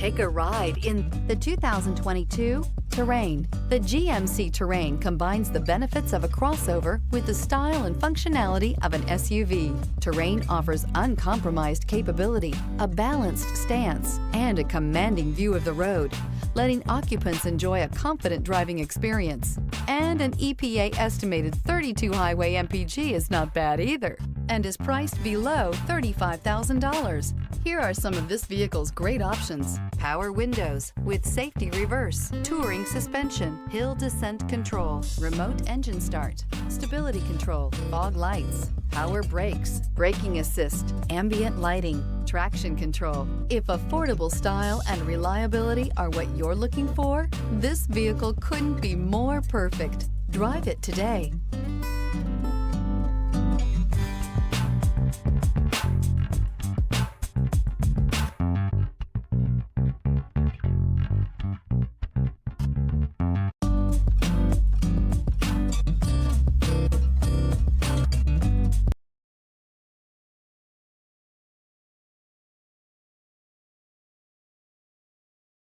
Take a ride in the 2022 Terrain. The GMC Terrain combines the benefits of a crossover with the style and functionality of an SUV. Terrain offers uncompromised capability, a balanced stance, and a commanding view of the road, letting occupants enjoy a confident driving experience. And an EPA estimated 32 highway MPG is not bad either, and is priced below $35,000. Here are some of this vehicle's great options: power windows with safety reverse, touring suspension, hill descent control, remote engine start, stability control, fog lights, power brakes, braking assist, ambient lighting, traction control. If affordable style and reliability are what you're looking for, this vehicle couldn't be more perfect. Drive it today.